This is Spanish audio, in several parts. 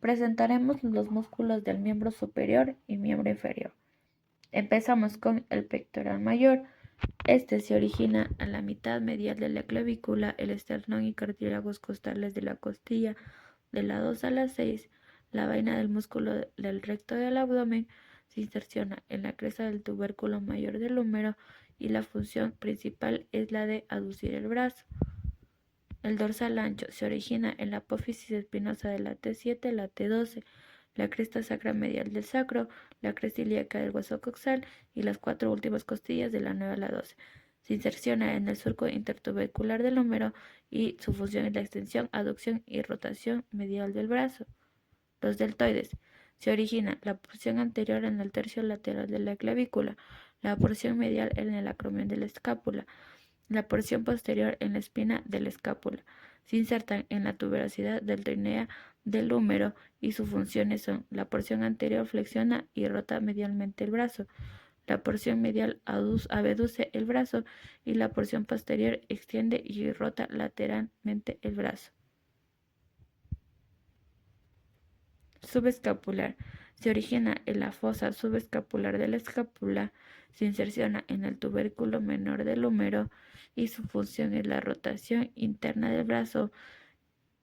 Presentaremos los músculos del miembro superior y miembro inferior. Empezamos con el pectoral mayor. Este se origina a la mitad medial de la clavícula, el esternón y cartílagos costales de la costilla, de la 2 a la 6. La vaina del músculo del recto del abdomen se inserciona en la cresta del tubérculo mayor del húmero y la función principal es la de aducir el brazo. El dorsal ancho se origina en la apófisis espinosa de la T7, la T12, la cresta sacra medial del sacro, la cresta ilíaca del hueso coxal y las 4 últimas costillas de la 9 a la 12. Se inserciona en el surco intertubercular del húmero y su función es la extensión, aducción y rotación medial del brazo. Los deltoides. Se origina la porción anterior en el tercio lateral de la clavícula, la porción medial en el acromion de la escápula, la porción posterior en la espina de la escápula. Se insertan en la tuberosidad deltoidea del húmero y sus funciones son: la porción anterior flexiona y rota medialmente el brazo, la porción medial abduce el brazo y la porción posterior extiende y rota lateralmente el brazo. Subescapular. Se origina en la fosa subescapular de la escápula, se inserciona en el tubérculo menor del húmero y su función es la rotación interna del brazo,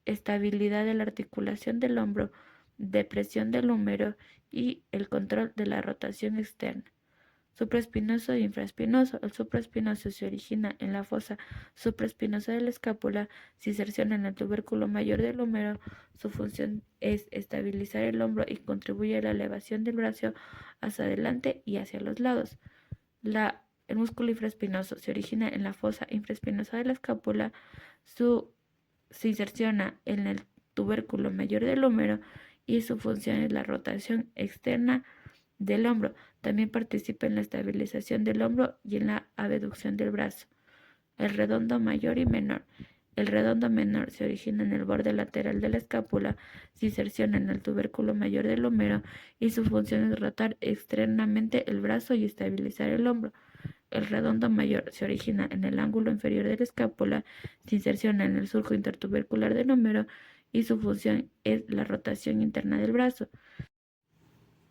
estabilidad de la articulación del hombro, depresión del húmero y el control de la rotación externa. Supraespinoso e infraespinoso. El supraespinoso se origina en la fosa supraespinosa de la escápula, se inserciona en el tubérculo mayor del húmero. Su función es estabilizar el hombro y contribuye a la elevación del brazo hacia adelante y hacia los lados. El músculo infraespinoso se origina en la fosa infraespinosa de la escápula, se inserciona en el tubérculo mayor del húmero y su función es la rotación externa del hombro. También participa en la estabilización del hombro y en la abducción del brazo. El redondo mayor y menor. El redondo menor se origina en el borde lateral de la escápula, se inserciona en el tubérculo mayor del húmero y su función es rotar externamente el brazo y estabilizar el hombro. El redondo mayor se origina en el ángulo inferior de la escápula, se inserciona en el surco intertubercular del húmero y su función es la rotación interna del brazo.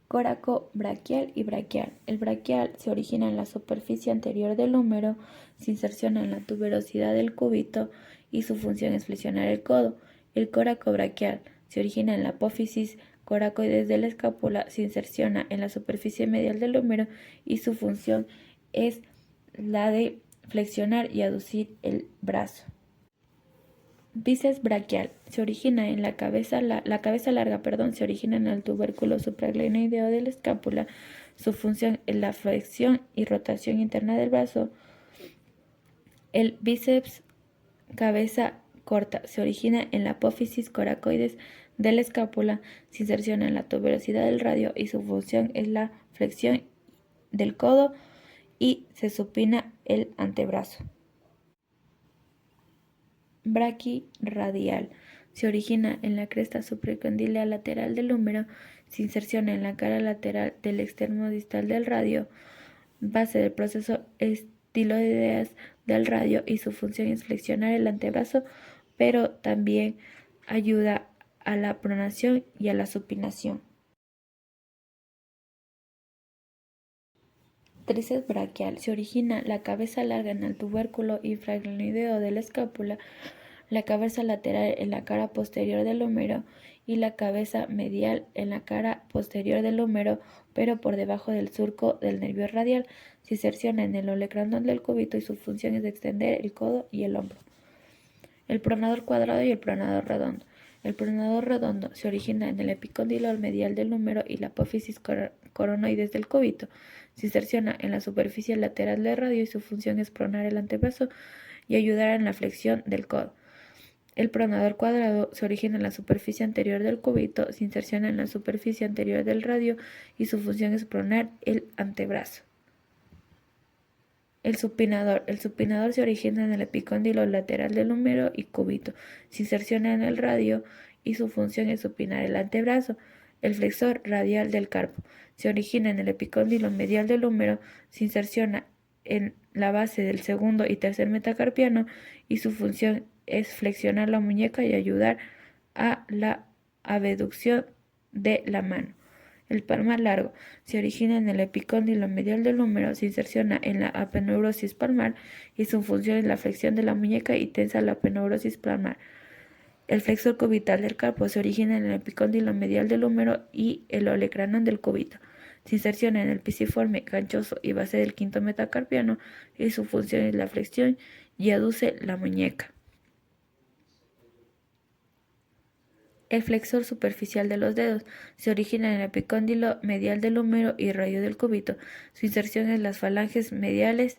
Coraco braquial y braquial. El braquial se origina en la superficie anterior del húmero, se inserciona en la tuberosidad del cúbito y su función es flexionar el codo. El coraco braquial se origina en la apófisis coracoides de la escápula, se inserciona en la superficie medial del húmero y su función es la de flexionar y aducir el brazo. Bíceps braquial. Se origina en la cabeza larga, se origina en el tubérculo supraglenoideo de la escápula. Su función es la flexión y rotación interna del brazo. El bíceps cabeza corta se origina en la apófisis coracoides de la escápula, se inserciona en la tuberosidad del radio y su función es la flexión del codo y se supina el antebrazo. Braquirradial. Se origina en la cresta supraecondilea lateral del húmero, se inserciona en la cara lateral del extremo distal del radio, base del proceso estiloideas del radio y su función es flexionar el antebrazo, pero también ayuda a la pronación y a la supinación. Tríceps braquial. Se origina la cabeza larga en el tubérculo infraglenoideo de la escápula, la cabeza lateral en la cara posterior del húmero y la cabeza medial en la cara posterior del húmero, pero por debajo del surco del nervio radial. Se inserciona en el olecranon del cúbito y su función es extender el codo y el hombro. El pronador cuadrado y el pronador redondo. El pronador redondo se origina en el epicóndilo medial del húmero y la apófisis coronoides del cúbito. Se inserciona en la superficie lateral del radio y su función es pronar el antebrazo y ayudar en la flexión del codo. El pronador cuadrado se origina en la superficie anterior del cúbito, se inserciona en la superficie anterior del radio y su función es pronar el antebrazo. El supinador. El supinador se origina en el epicóndilo lateral del húmero y cúbito, se inserciona en el radio y su función es supinar el antebrazo. El flexor radial del carpo. Se origina en el epicóndilo medial del húmero, se inserciona en la base del segundo y tercer metacarpiano y su función es flexionar la muñeca y ayudar a la abducción de la mano. El palmar largo se origina en el epicóndilo medial del húmero, se inserciona en la aponeurosis palmar y su función es la flexión de la muñeca y tensa la aponeurosis palmar. El flexor cubital del carpo se origina en el epicóndilo medial del húmero y el olecranon del cúbito. Se inserciona en el pisiforme ganchoso y base del quinto metacarpiano y su función es la flexión y aduce la muñeca. El flexor superficial de los dedos se origina en el epicóndilo medial del húmero y radio del cúbito. Su inserción es las falanges mediales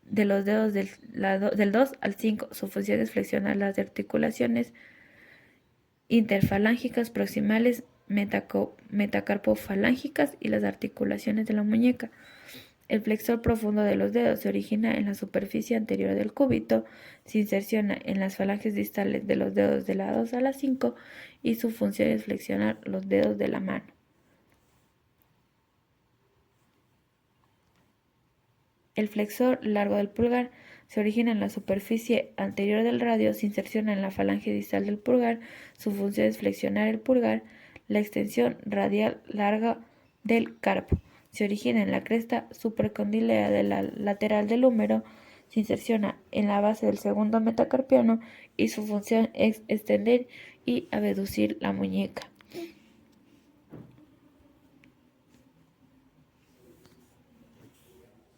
de los dedos del 2 al 5. Su función es flexionar las articulaciones interfalángicas proximales, metacarpofalángicas y las articulaciones de la muñeca. El flexor profundo de los dedos se origina en la superficie anterior del cúbito, se inserciona en las falanges distales de los dedos de la 2 a la 5 y su función es flexionar los dedos de la mano. El flexor largo del pulgar se origina en la superficie anterior del radio, se inserciona en la falange distal del pulgar, su función es flexionar el pulgar. La extensión radial larga del carpo se origina en la cresta supracondilea de la lateral del húmero, se inserciona en la base del segundo metacarpiano y su función es extender y abducir la muñeca.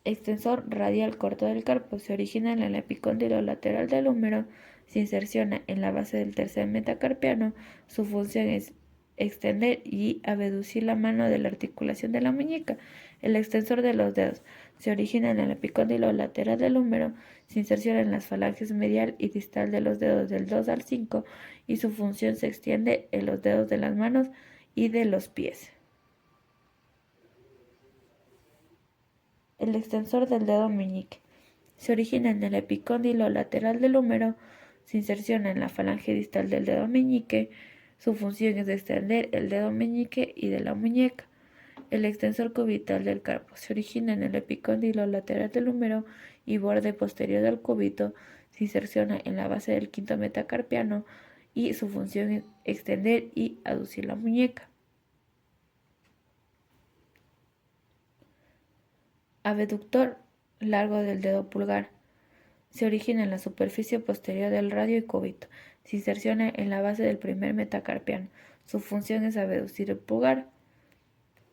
Extensor radial corto del carpo se origina en el epicóndilo lateral del húmero, se inserciona en la base del tercer metacarpiano, su función es extender y abducir la mano de la articulación de la muñeca. El extensor de los dedos se origina en el epicóndilo lateral del húmero, se inserciona en las falanges medial y distal de los dedos del 2 al 5 y su función se extiende en los dedos de las manos y de los pies. El extensor del dedo meñique se origina en el epicóndilo lateral del húmero, se inserciona en la falange distal del dedo meñique, su función es extender el dedo meñique y de la muñeca. El extensor cubital del carpo se origina en el epicóndilo lateral del húmero y borde posterior del cúbito, se inserciona en la base del quinto metacarpiano y su función es extender y aducir la muñeca. Abductor largo del dedo pulgar se origina en la superficie posterior del radio y cúbito, se inserciona en la base del primer metacarpiano, su función es abducir el pulgar.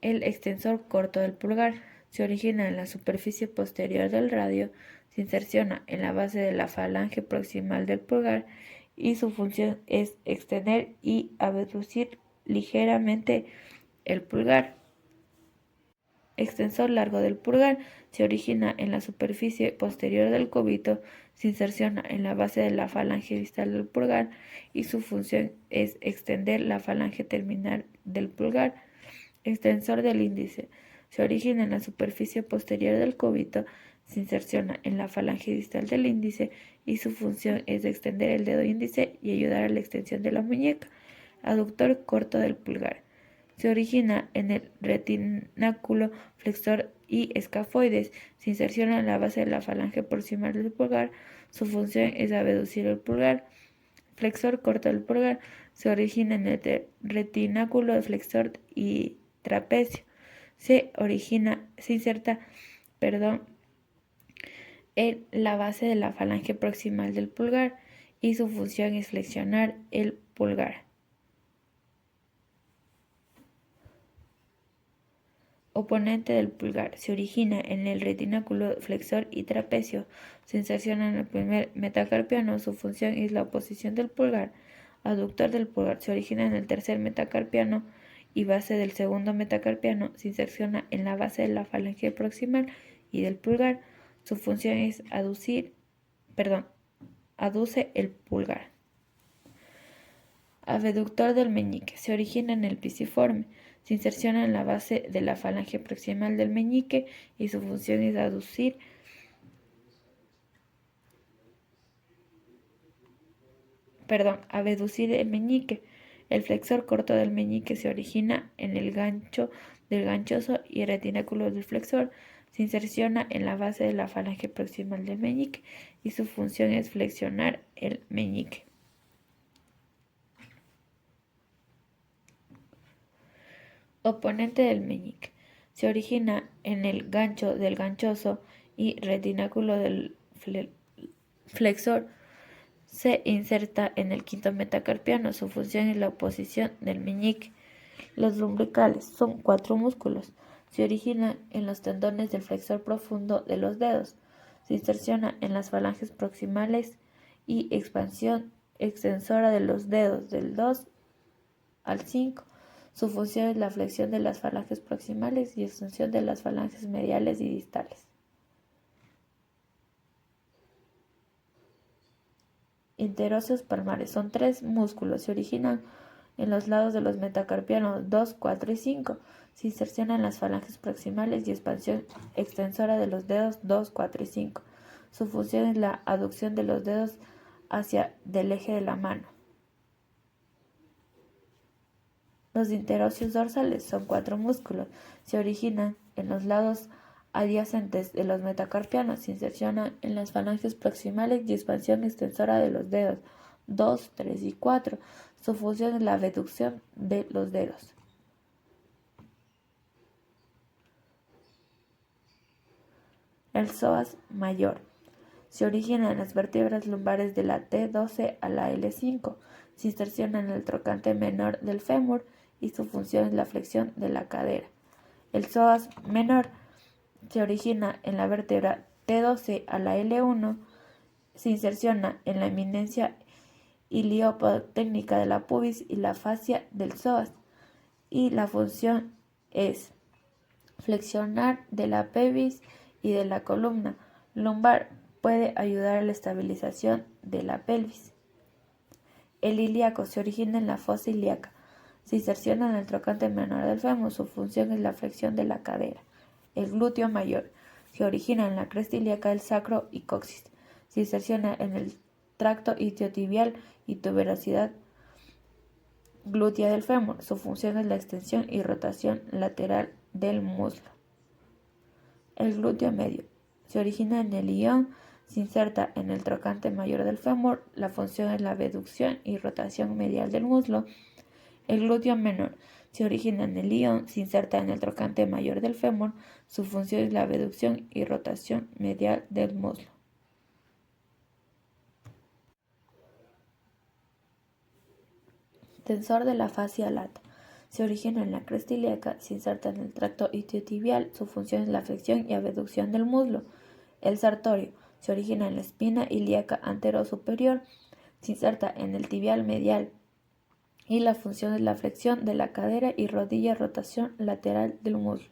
El extensor corto del pulgar se origina en la superficie posterior del radio, se inserciona en la base de la falange proximal del pulgar y su función es extender y abducir ligeramente el pulgar. Extensor largo del pulgar se origina en la superficie posterior del cúbito, se inserciona en la base de la falange distal del pulgar y su función es extender la falange terminal del pulgar. Extensor del índice se origina en la superficie posterior del cúbito, se inserciona en la falange distal del índice y su función es extender el dedo índice y ayudar a la extensión de la muñeca. Aductor corto del pulgar se origina en el retináculo flexor y escafoides, se inserciona en la base de la falange proximal del pulgar, su función es abducir el pulgar. Flexor corto del pulgar se origina en el retináculo flexor y trapecio, se inserta en la base de la falange proximal del pulgar y su función es flexionar el pulgar. Oponente del pulgar se origina en el retináculo flexor y trapecio, se inserciona en el primer metacarpiano, su función es la oposición del pulgar. Aductor del pulgar se origina en el tercer metacarpiano y base del segundo metacarpiano, se inserciona en la base de la falange proximal y del pulgar, su función es aduce el pulgar. Abductor del meñique se origina en el pisiforme, se inserciona en la base de la falange proximal del meñique y su función es abducir el meñique. El flexor corto del meñique se origina en el gancho del ganchoso y el retináculo del flexor, se inserciona en la base de la falange proximal del meñique y su función es flexionar el meñique. Oponente del meñique. Se origina en el gancho del ganchoso y retináculo del flexor. Se inserta en el quinto metacarpiano. Su función es la oposición del meñique. Los lumbricales son 4 músculos. Se origina en los tendones del flexor profundo de los dedos. Se inserciona en las falanges proximales y expansión extensora de los dedos del 2 al 5. Su función es la flexión de las falanges proximales y extensión de las falanges mediales y distales. Interóseos palmares son 3 músculos. Se originan en los lados de los metacarpianos 2, 4 y 5. Se insercionan en las falanges proximales y expansión extensora de los dedos 2, 4 y 5. Su función es la aducción de los dedos hacia del eje de la mano. Los interóseos dorsales son 4 músculos. Se originan en los lados adyacentes de los metacarpianos. Se insercionan en las falanges proximales y expansión extensora de los dedos 2, 3 y 4. Su función es la abducción de los dedos. El psoas mayor. Se origina en las vértebras lumbares de la T12 a la L5. Se inserciona en el trocante menor del fémur y su función es la flexión de la cadera. El psoas menor se origina en la vértebra T12 a la L1. Se inserciona en la eminencia iliopotécnica de la pubis y la fascia del psoas, y la función es flexionar de la pelvis y de la columna lumbar. Puede ayudar a la estabilización de la pelvis. El ilíaco se origina en la fosa ilíaca. Se inserciona en el trocante menor del fémur. Su función es la flexión de la cadera. El glúteo mayor se origina en la cresta ilíaca del sacro y coxis. Se inserciona en el tracto isquiotibial y tuberosidad glútea del fémur. Su función es la extensión y rotación lateral del muslo. El glúteo medio se origina en el ilion. Se inserta en el trocante mayor del fémur. La función es la abducción y rotación medial del muslo. El glúteo menor se origina en el ilion. Se inserta en el trocante mayor del fémur. Su función es la abducción y rotación medial del muslo. Tensor de la fascia lata. Se origina en la cresta ilíaca. Se inserta en el tracto isquiotibial. Su función es la flexión y abducción del muslo. El sartorio se origina en la espina ilíaca antero-superior. Se inserta en el tibial medial y la función es la flexión de la cadera y rodilla, rotación lateral del muslo.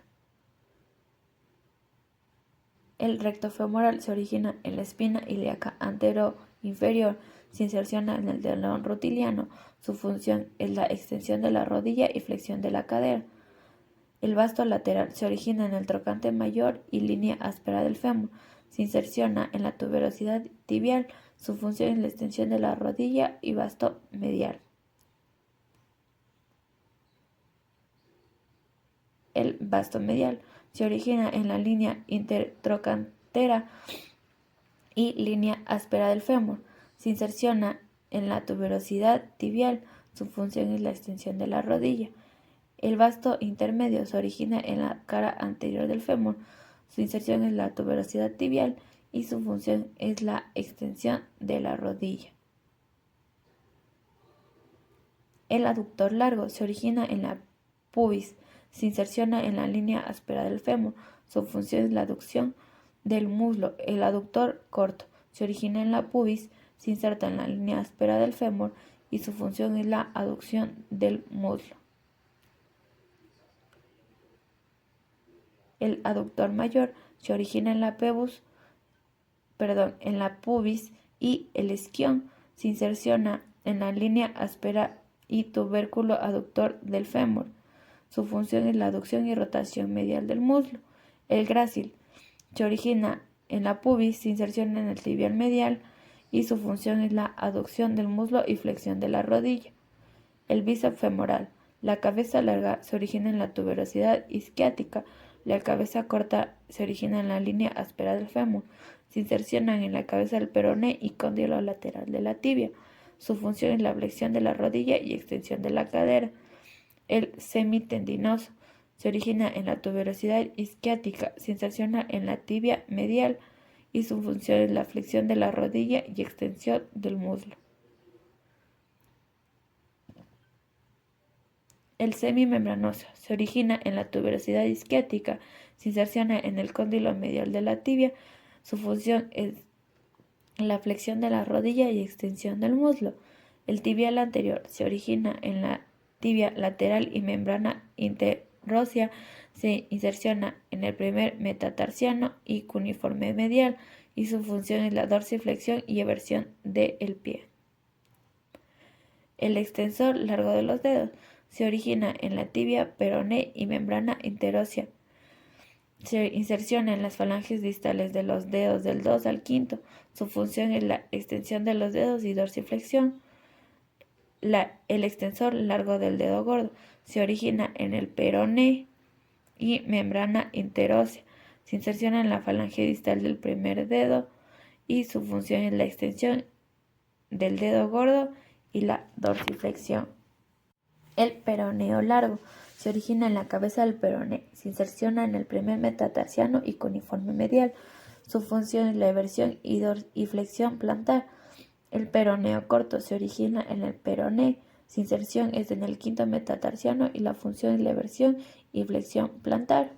El recto femoral se origina en la espina ilíaca antero-inferior. Se inserciona en el tendón rutiliano. Su función es la extensión de la rodilla y flexión de la cadera. El vasto lateral se origina en el trocante mayor y línea áspera del fémur. Se inserciona en la tuberosidad tibial. Su función es la extensión de la rodilla y vasto medial. El vasto medial se origina en la línea intertrocantera y línea áspera del fémur. Se inserciona en la tuberosidad tibial. Su función es la extensión de la rodilla. El vasto intermedio se origina en la cara anterior del fémur. Su inserción es la tuberosidad tibial y su función es la extensión de la rodilla. El aductor largo se origina en la pubis. Se inserciona en la línea áspera del fémur. Su función es la aducción del muslo. El aductor corto se origina en la pubis. Se inserta en la línea áspera del fémur y su función es la aducción del muslo. El aductor mayor se origina en la pubis y el isquion. Se inserciona en la línea áspera y tubérculo aductor del fémur. Su función es la aducción y rotación medial del muslo. El grácil se origina en la pubis. Se inserciona en el tibial medial y su función es la aducción del muslo y flexión de la rodilla. El bíceps femoral. La cabeza larga se origina en la tuberosidad isquiática. La cabeza corta se origina en la línea áspera del fémur. Se insercionan en la cabeza del peroné y cóndilo lateral de la tibia. Su función es la flexión de la rodilla y extensión de la cadera. El semitendinoso Se origina en la tuberosidad isquiática, se inserciona en la tibia medial y su función es la flexión de la rodilla y extensión del muslo. El semimembranoso se origina en la tuberosidad isquiática, se inserciona en el cóndilo medial de la tibia, su función es la flexión de la rodilla y extensión del muslo. El tibial anterior se origina en la tibia lateral y membrana interósea, se inserciona en el primer metatarsiano y cuneiforme medial y su función es la dorsiflexión y eversión del pie. El extensor largo de los dedos se origina en la tibia peroné y membrana interósea. Se inserciona en las falanges distales de los dedos del 2 al 5. Su función es la extensión de los dedos y dorsiflexión. El extensor largo del dedo gordo se origina en el peroné y membrana interósea. Se inserciona en la falange distal del primer dedo y su función es la extensión del dedo gordo y la dorsiflexión. El peroneo largo se origina en la cabeza del peroné, se inserciona en el primer metatarsiano y cuneiforme medial. Su función es la eversión y flexión plantar. El peroneo corto se origina en el peroné, su inserción es en el quinto metatarsiano y la función es la eversión y flexión plantar.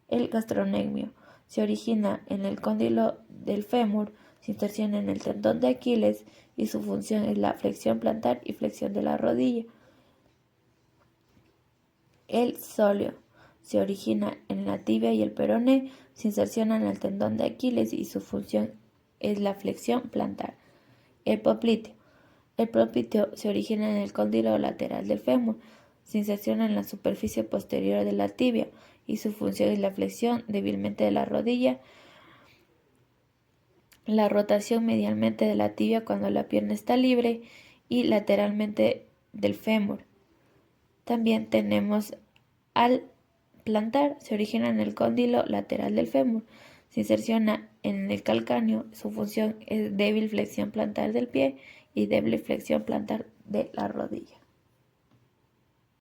El gastrocnemio se origina en el cóndilo del fémur, se inserciona en el tendón de Aquiles y su función es la flexión plantar y flexión de la rodilla. El sóleo se origina en la tibia y el peroné, se inserciona en el tendón de Aquiles y su función es la flexión plantar. El popliteo. El popliteo se origina en el cóndilo lateral del fémur, se inserciona en la superficie posterior de la tibia y su función es la flexión débilmente de la rodilla, la rotación medialmente de la tibia cuando la pierna está libre y lateralmente del fémur. También tenemos al plantar, se origina en el cóndilo lateral del fémur, se inserciona en el calcáneo, su función es débil flexión plantar del pie y débil flexión plantar de la rodilla.